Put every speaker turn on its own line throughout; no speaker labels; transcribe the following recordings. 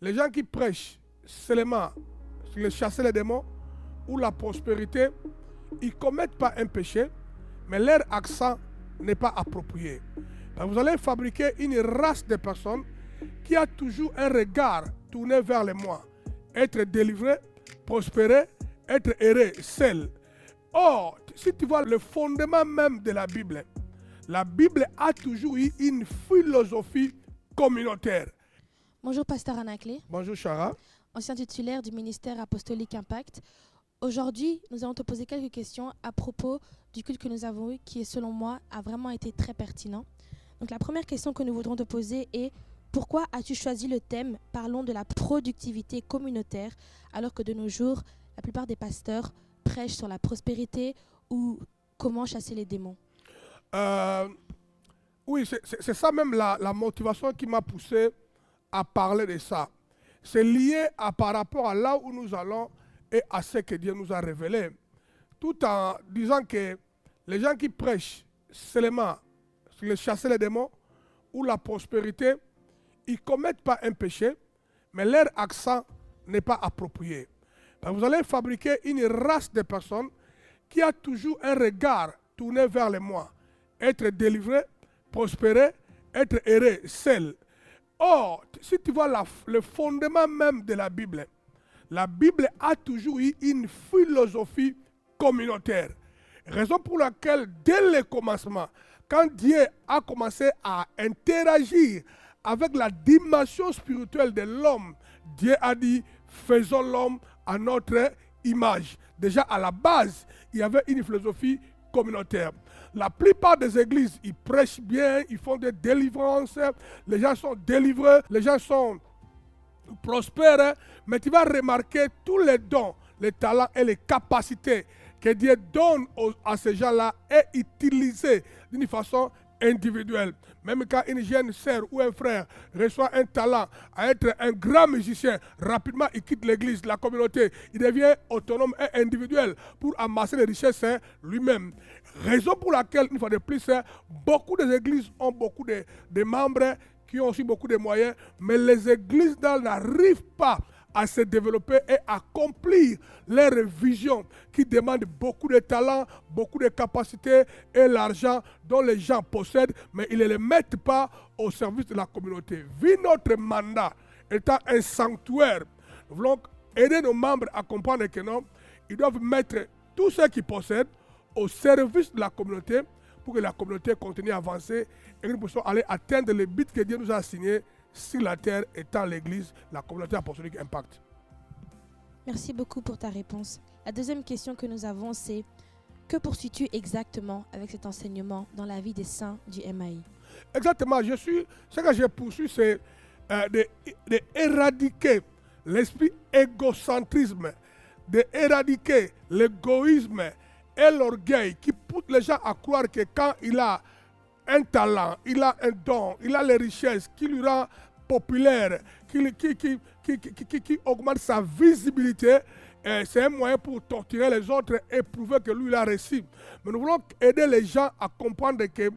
Les gens qui prêchent seulement sur le chasser les démons ou la prospérité, ils ne commettent pas un péché, mais leur accent n'est pas approprié. Donc vous allez fabriquer une race de personnes qui a toujours un regard tourné vers le moi. Être délivré, prospérer, être heureux, seul. Or, si tu vois le fondement même de la Bible a toujours eu une philosophie communautaire.
Bonjour, Pasteur Anaclé.
Bonjour, Chara.
Ancien titulaire du ministère apostolique Impact. Aujourd'hui, nous allons te poser quelques questions à propos du culte que nous avons eu, qui, selon moi, a vraiment été très pertinent. Donc, la première question que nous voudrons te poser est: pourquoi as-tu choisi le thème « Parlons de la productivité communautaire » alors que de nos jours, la plupart des pasteurs prêchent sur la prospérité ou comment chasser les démons?
Oui, c'est ça même la motivation qui m'a poussé à parler de ça. C'est lié par rapport à là où nous allons et à ce que Dieu nous a révélé. Tout en disant que les gens qui prêchent seulement sur le chasser les démons ou la prospérité, ils ne commettent pas un péché, mais leur accent n'est pas approprié. Donc vous allez fabriquer une race de personnes qui a toujours un regard tourné vers le moi. Être délivré, prospérer, être heureux, seul. Or, si tu vois le fondement même de la Bible a toujours eu une philosophie communautaire. Raison pour laquelle, dès le commencement, quand Dieu a commencé à interagir avec la dimension spirituelle de l'homme, Dieu a dit, faisons l'homme à notre image. Déjà à la base, il y avait une philosophie communautaire. La plupart des églises, ils prêchent bien, ils font des délivrances, les gens sont délivrés, les gens sont prospères, mais tu vas remarquer tous les dons, les talents et les capacités que Dieu donne à ces gens-là est utilisé d'une façon individuelle. Même quand une jeune sœur ou un frère reçoit un talent à être un grand musicien, rapidement il quitte l'église, la communauté, il devient autonome et individuel pour amasser les richesses lui-même. Raison pour laquelle, une fois de plus, beaucoup d'églises ont beaucoup de membres qui ont aussi beaucoup de moyens, mais les églises n'arrivent pas à se développer et accomplir leur vision qui demande beaucoup de talent, beaucoup de capacités et l'argent dont les gens possèdent, mais ils ne les mettent pas au service de la communauté. Vu notre mandat étant un sanctuaire, nous voulons aider nos membres à comprendre que non, ils doivent mettre tout ce qu'ils possèdent au service de la communauté pour que la communauté continue à avancer et que nous puissions aller atteindre les buts que Dieu nous a assignés sur la terre étant l'église, la communauté apostolique Impact.
Merci beaucoup pour ta réponse. La deuxième question que nous avons, c'est: que poursuis-tu exactement avec cet enseignement dans la vie des saints du MAI?
Exactement, ce que je poursuis, c'est d'éradiquer l'esprit égocentrisme, d'éradiquer l'égoïsme et l'orgueil qui pousse les gens à croire que quand il a un talent, il a un don, il a les richesses qui lui rend populaire, qui augmente sa visibilité, c'est un moyen pour torturer les autres et prouver que lui il a réussi. Mais nous voulons aider les gens à comprendre que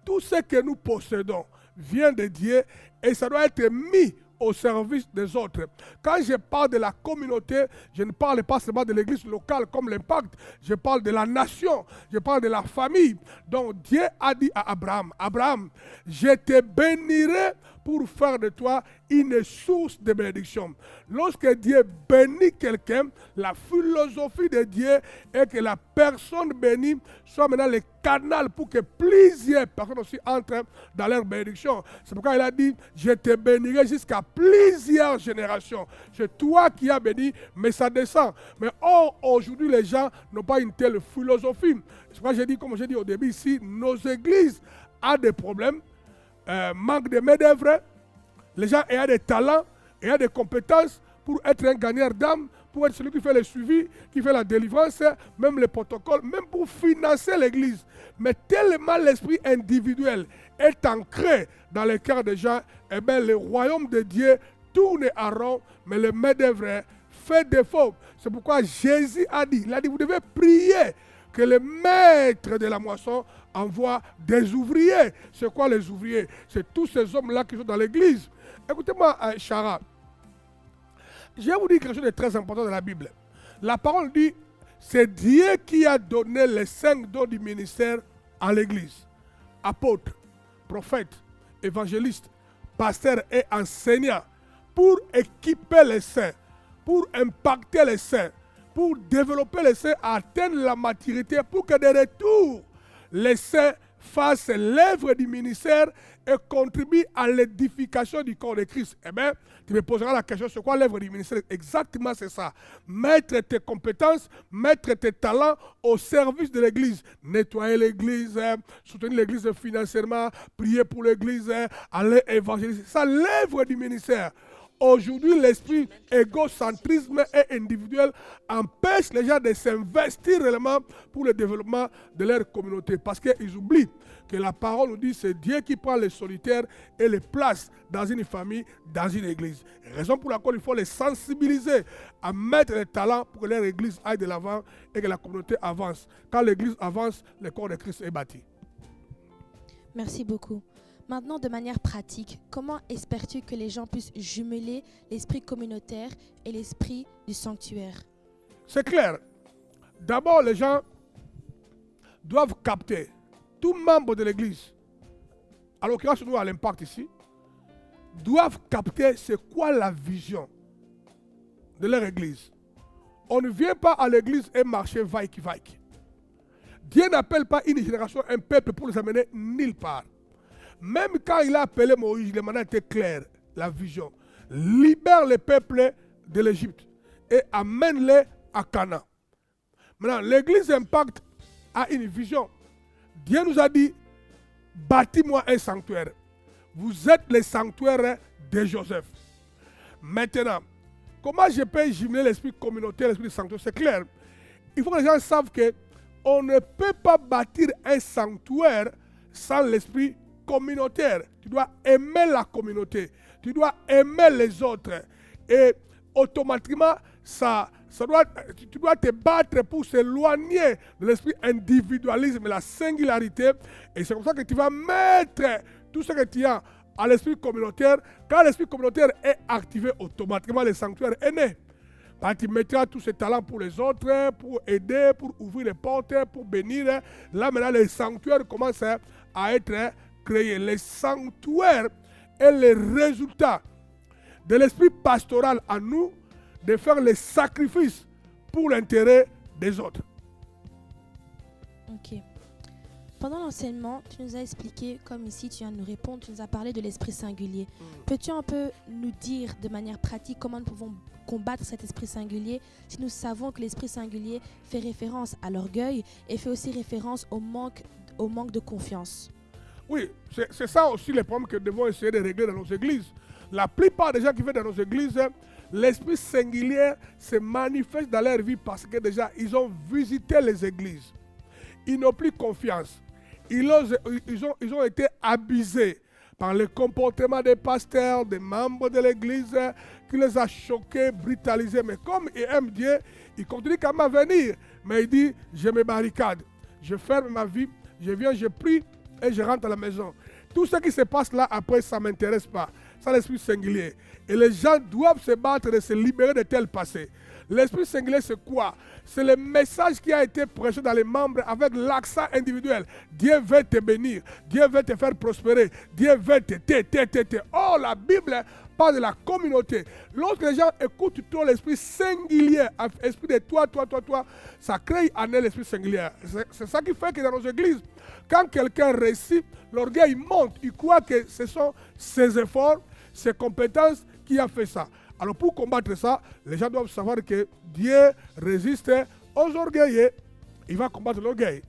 tout ce que nous possédons vient de Dieu et ça doit être mis au service des autres. Quand je parle de la communauté, je ne parle pas seulement de l'église locale comme l'Impact, je parle de la nation, je parle de la famille. Donc Dieu a dit à Abraham, Abraham, je te bénirai pour faire de toi une source de bénédiction. Lorsque Dieu bénit quelqu'un, la philosophie de Dieu est que la personne bénie soit maintenant le canal pour que plusieurs personnes aussi entrent dans leur bénédiction. C'est pourquoi il a dit, je te bénirai jusqu'à plusieurs générations. C'est toi qui as béni, mais ça descend. Mais aujourd'hui, les gens n'ont pas une telle philosophie. C'est pourquoi j'ai dit, comme j'ai dit au début ici, nos églises ont des problèmes, manque de main-d'œuvre, les gens ayant des talents, ayant des compétences pour être un gagneur d'âme, pour être celui qui fait le suivi, qui fait la délivrance, même les protocoles, même pour financer l'église. Mais tellement l'esprit individuel est ancré dans le cœur des gens, eh bien le royaume de Dieu tourne en rond, mais le main-d'œuvre fait défaut. C'est pourquoi Jésus a dit, vous devez prier que le maître de la moisson envoie des ouvriers. C'est quoi les ouvriers? C'est tous ces hommes-là qui sont dans l'église. Écoutez-moi, Chara, Je vais vous dire quelque chose de très important dans la Bible. La parole dit, c'est Dieu qui a donné les 5 dons du ministère à l'Église. Apôtres, prophètes, évangélistes, pasteurs et enseignants, pour équiper les saints, pour impacter les saints, pour développer les saints à atteindre la maturité, pour que de retour, les saints fassent l'œuvre du ministère et contribuent à l'édification du corps de Christ. Eh bien, tu me poseras la question, c'est quoi l'œuvre du ministère? Exactement, c'est ça. Mettre tes compétences, mettre tes talents au service de l'Église. Nettoyer l'Église, soutenir l'Église financièrement, prier pour l'Église, aller évangéliser. C'est ça l'œuvre du ministère. Aujourd'hui, l'esprit égocentrisme et individuel empêche les gens de s'investir réellement pour le développement de leur communauté. Parce qu'ils oublient que la parole nous dit que c'est Dieu qui prend les solitaires et les place dans une famille, dans une église. Raison pour laquelle il faut les sensibiliser à mettre les talents pour que leur église aille de l'avant et que la communauté avance. Quand l'église avance, le corps de Christ est bâti.
Merci beaucoup. Maintenant, de manière pratique, comment espères-tu que les gens puissent jumeler l'esprit communautaire et l'esprit du sanctuaire?
C'est clair. D'abord, les gens doivent capter, tout membre de l'Église, à l'occurrence nous à l'Impact ici, doivent capter c'est quoi la vision de leur Église. On ne vient pas à l'Église et marcher vaille-qui-vaille. Dieu n'appelle pas une génération, un peuple pour les amener nulle part. Même quand il a appelé Moïse, le mandat était clair, la vision. Libère le peuple de l'Égypte et amène-les à Canaan. Maintenant, l'Église Impact a une vision. Dieu nous a dit, bâtis-moi un sanctuaire. Vous êtes le sanctuaire de Joseph. Maintenant, comment je peux jumeler l'esprit communautaire, l'esprit sanctuaire? C'est clair. Il faut que les gens savent qu'on ne peut pas bâtir un sanctuaire sans l'esprit communautaire. Tu dois aimer la communauté. Tu dois aimer les autres. Et automatiquement, tu dois te battre pour s'éloigner de l'esprit individualisme et la singularité. Et c'est comme ça que tu vas mettre tout ce que tu as à l'esprit communautaire. Quand l'esprit communautaire est activé, automatiquement le sanctuaire est né. Quand tu mettras tous ces talents pour les autres, pour aider, pour ouvrir les portes, pour bénir, là maintenant le sanctuaire commence à être créé. Le sanctuaire est le résultat de l'esprit pastoral à nous de faire les sacrifices pour l'intérêt des autres.
Ok. Pendant l'enseignement, tu nous as expliqué, comme ici tu viens de nous répondre, tu nous as parlé de l'esprit singulier. Peux-tu un peu nous dire de manière pratique comment nous pouvons combattre cet esprit singulier si nous savons que l'esprit singulier fait référence à l'orgueil et fait aussi référence au manque de confiance?
Oui, c'est ça aussi les problèmes que nous devons essayer de régler dans nos églises. La plupart des gens qui viennent dans nos églises, l'esprit singulier se manifeste dans leur vie parce que déjà, ils ont visité les églises. Ils n'ont plus confiance. Ils ont été abusés par le comportement des pasteurs, des membres de l'église, qui les a choqués, brutalisés. Mais comme ils aiment Dieu, ils continuent quand même à venir. Mais il dit, je me barricade, je ferme ma vie, je viens, je prie et je rentre à la maison. Tout ce qui se passe là, après, ça ne m'intéresse pas. C'est l'esprit singulier. Et les gens doivent se battre et se libérer de tel passé. L'esprit singulier, c'est quoi? C'est le message qui a été prêché dans les membres avec l'accent individuel. Dieu veut te bénir. Dieu veut te faire prospérer. Dieu veut te. Oh, la Bible parle de la communauté. Lorsque les gens écoutent trop l'esprit singulier, l'esprit de toi, ça crée en eux l'esprit singulier. C'est ça qui fait que dans nos églises, quand quelqu'un réussit, l'orgueil monte. Il croit que ce sont ses efforts, ses compétences qui ont fait ça. Alors pour combattre ça, les gens doivent savoir que Dieu résiste aux orgueilleux. Il va combattre l'orgueil.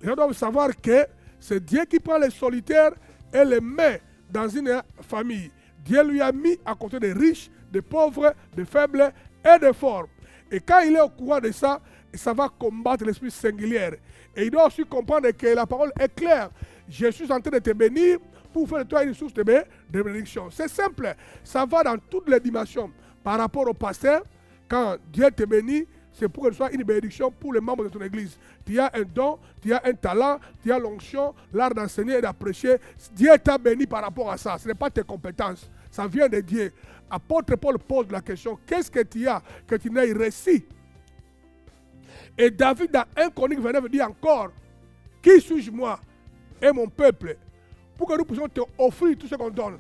Les gens doivent savoir que c'est Dieu qui prend les solitaires et les met dans une famille. Dieu lui a mis à côté des riches, des pauvres, des faibles et des forts. Et quand il est au courant de ça, ça va combattre l'esprit singulier. Et il doit aussi comprendre que la parole est claire. Je suis en train de te bénir pour faire de toi une source de bénédiction. C'est simple. Ça va dans toutes les dimensions. Par rapport au pasteur, quand Dieu te bénit, c'est pour que ce soit une bénédiction pour les membres de ton église. Tu as un don, tu as un talent, tu as l'onction, l'art d'enseigner et d'apprêcher. Dieu t'a béni par rapport à ça. Ce n'est pas tes compétences. ça vient de Dieu. Apôtre Paul pose la question, qu'est-ce que tu as que tu n'aies reçu? Et David dans 1 Chronique 29 dit encore, qui suis-je moi et mon peuple pour que nous puissions te offrir tout ce qu'on donne.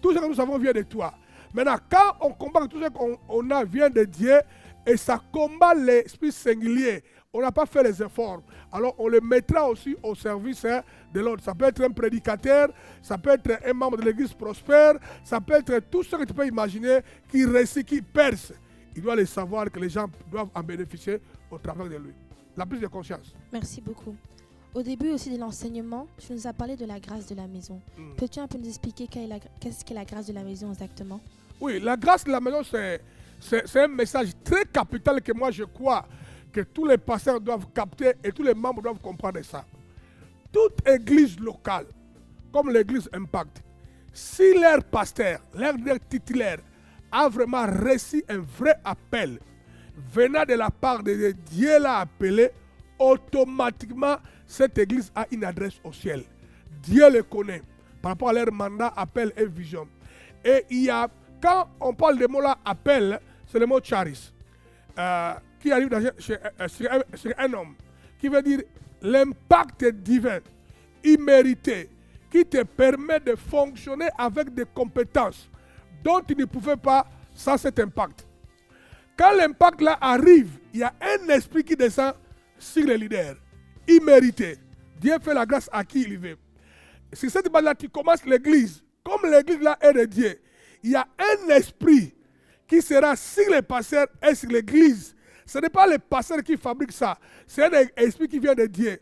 Tout ce que nous savons vient de toi. Maintenant, quand on combat tout ce qu'on a vient de Dieu, et ça combat l'esprit singulier, on n'a pas fait les efforts. Alors on le mettra aussi au service de l'autre. Ça peut être un prédicateur, ça peut être un membre de l'église prospère, ça peut être tout ce que tu peux imaginer qui réussit, qui perce. Il doit le savoir que les gens doivent en bénéficier au travers de lui. La prise de conscience.
Merci beaucoup. Au début aussi de l'enseignement, tu nous as parlé de la grâce de la maison. Peux-tu un peu nous expliquer qu'est-ce qu'est la grâce de la maison exactement?
Oui, la grâce de la maison, c'est un message très capital que moi je crois que tous les pasteurs doivent capter et tous les membres doivent comprendre ça. Toute église locale, comme l'église Impact, si leur pasteur, leur titulaire a vraiment reçu un vrai appel venant de la part de Dieu l'a appelé, automatiquement cette église a une adresse au ciel. Dieu le connaît par rapport à leur mandat, appel et vision. Et il y a, quand on parle de mots là, appel, c'est le mot charis, qui arrive sur un homme, qui veut dire l'impact divin, immérité, qui te permet de fonctionner avec des compétences dont tu ne pouvais pas sans cet impact. Quand l'impact là arrive, il y a un esprit qui descend sur les leaders, immérité. Dieu fait la grâce à qui il veut. C'est cette base-là qui commence l'église. Comme l'église là est de Dieu, il y a un esprit qui sera sur les pasteurs et sur l'église. Ce n'est pas les pasteurs qui fabriquent ça. C'est un esprit qui vient de Dieu.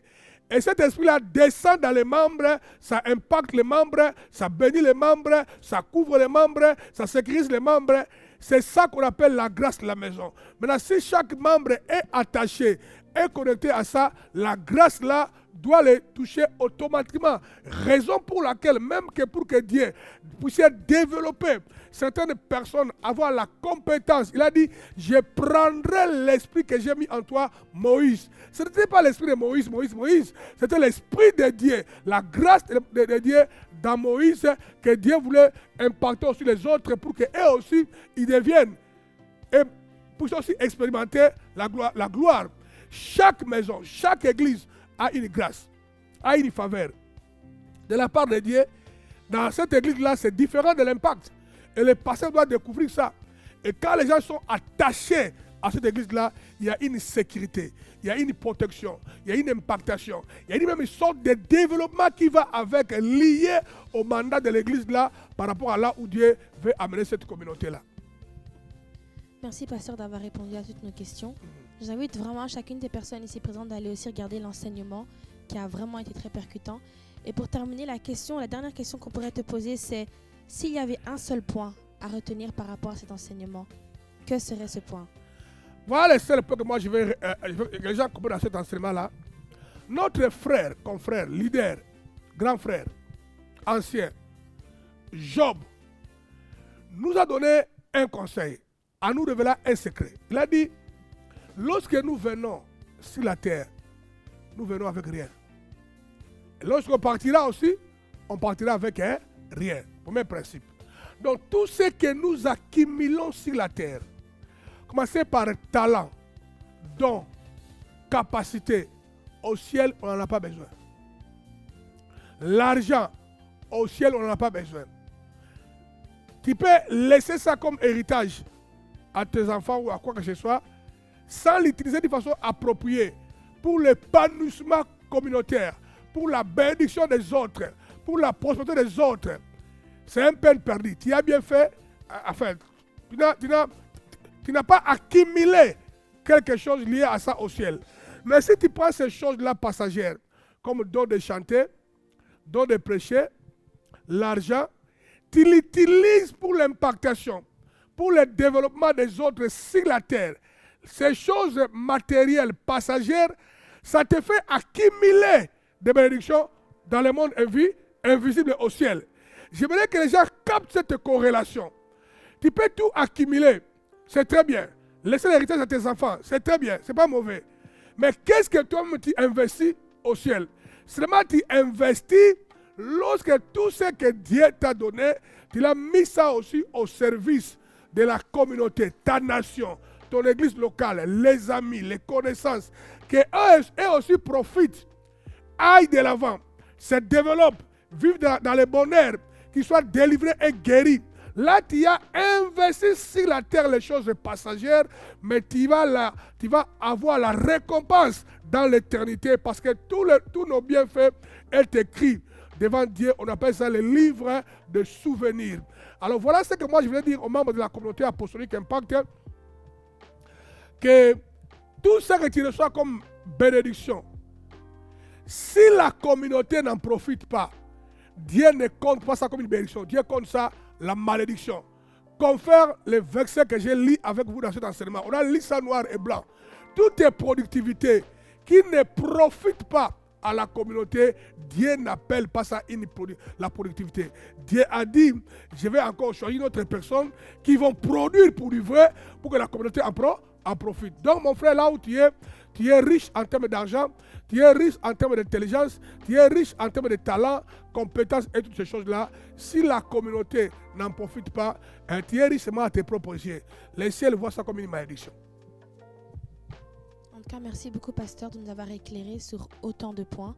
Et cet esprit-là descend dans les membres, ça impacte les membres, ça bénit les membres, ça couvre les membres, ça sécurise les membres. C'est ça qu'on appelle la grâce de la maison. Maintenant, si chaque membre est attaché, est connecté à ça, la grâce-là doit les toucher automatiquement. Raison pour laquelle, même que pour que Dieu puisse développer certaines personnes, avoir la compétence, il a dit, je prendrai l'esprit que j'ai mis en toi, Moïse. Ce n'était pas l'esprit de Moïse, c'était l'esprit de Dieu, la grâce de Dieu dans Moïse, que Dieu voulait impacter aussi les autres pour qu'eux aussi, ils deviennent, et puissent aussi expérimenter la gloire. Chaque maison, chaque église a une grâce, a une faveur de la part de Dieu. Dans cette église-là, c'est différent de l'impact. Et les pasteurs doivent découvrir ça. Et quand les gens sont attachés à cette église-là, il y a une sécurité, il y a une protection, il y a une impactation, il y a même une sorte de développement qui va avec, lié au mandat de l'église-là par rapport à là où Dieu veut amener cette communauté-là.
Merci, pasteur, d'avoir répondu à toutes nos questions. J'invite vraiment chacune des personnes ici présentes d'aller aussi regarder l'enseignement qui a vraiment été très percutant. Et pour terminer, la dernière question qu'on pourrait te poser, c'est s'il y avait un seul point à retenir par rapport à cet enseignement, que serait ce point?
Voilà le seul point que moi je veux que les gens comprennent dans cet enseignement-là. Notre frère, confrère, leader, grand frère, ancien, Job, nous a donné un conseil, en nous révélant un secret. Il a dit, lorsque nous venons sur la terre, nous venons avec rien. Et lorsqu'on partira aussi, on partira avec rien. Premier principe. Donc tout ce que nous accumulons sur la terre, commencez par talent, don, capacité, au ciel, on n'en a pas besoin. L'argent, au ciel, on n'en a pas besoin. Tu peux laisser ça comme héritage à tes enfants ou à quoi que ce soit, sans l'utiliser de façon appropriée pour l'épanouissement communautaire, pour la bénédiction des autres, pour la prospérité des autres. C'est un peine perdue. Tu as bien fait, enfin, tu n'as pas accumulé quelque chose lié à ça au ciel. Mais si tu prends ces choses-là passagères, comme don de chanter, don de prêcher, l'argent, tu l'utilises pour l'impactation, pour le développement des autres sur la terre. Ces choses matérielles, passagères, ça te fait accumuler des bénédictions dans le monde invisible au ciel. J'aimerais que les gens captent cette corrélation. Tu peux tout accumuler, c'est très bien. Laisser l'héritage à tes enfants, c'est très bien, c'est pas mauvais. Mais qu'est-ce que toi-même tu investis au ciel? Seulement tu investis lorsque tout ce que Dieu t'a donné, Tu l'as mis ça aussi au service de la communauté, ta nation, ton église locale, les amis, les connaissances, qu'eux aussi profitent, aillent de l'avant, se développent, vivent dans le bonheur, qu'ils soient délivrés et guéris. Là, tu as investi sur la terre les choses passagères, mais tu vas avoir la récompense dans l'éternité parce que tous nos bienfaits est écrit devant Dieu. On appelle ça le livre de souvenirs. Alors voilà ce que moi je voulais dire aux membres de la communauté apostolique Impact, que tout ce que tu reçois comme bénédiction, si la communauté n'en profite pas, Dieu ne compte pas ça comme une bénédiction. Dieu compte ça la malédiction. Confère les versets que j'ai lus avec vous dans cet enseignement. On a lu ça noir et blanc. Toutes les productivités qui ne profitent pas à la communauté, Dieu n'appelle pas ça la productivité. Dieu a dit, je vais encore choisir une autre personne qui vont produire pour du vrai, pour que la communauté en profite. Donc mon frère, là où tu es riche en termes d'argent, tu es riche en termes d'intelligence, tu es riche en termes de talent, compétences et toutes ces choses-là. Si la communauté n'en profite pas, tu es riche seulement à tes propres yeux. Les ciels voient ça comme une malédiction.
En tout cas, merci beaucoup, pasteur, de nous avoir éclairé sur autant de points.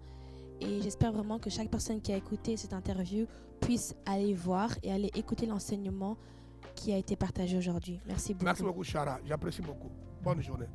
Et j'espère vraiment que chaque personne qui a écouté cette interview puisse aller voir et aller écouter l'enseignement qui a été partagé aujourd'hui. Merci beaucoup.
Merci beaucoup, Chara. J'apprécie beaucoup. Bonne journée.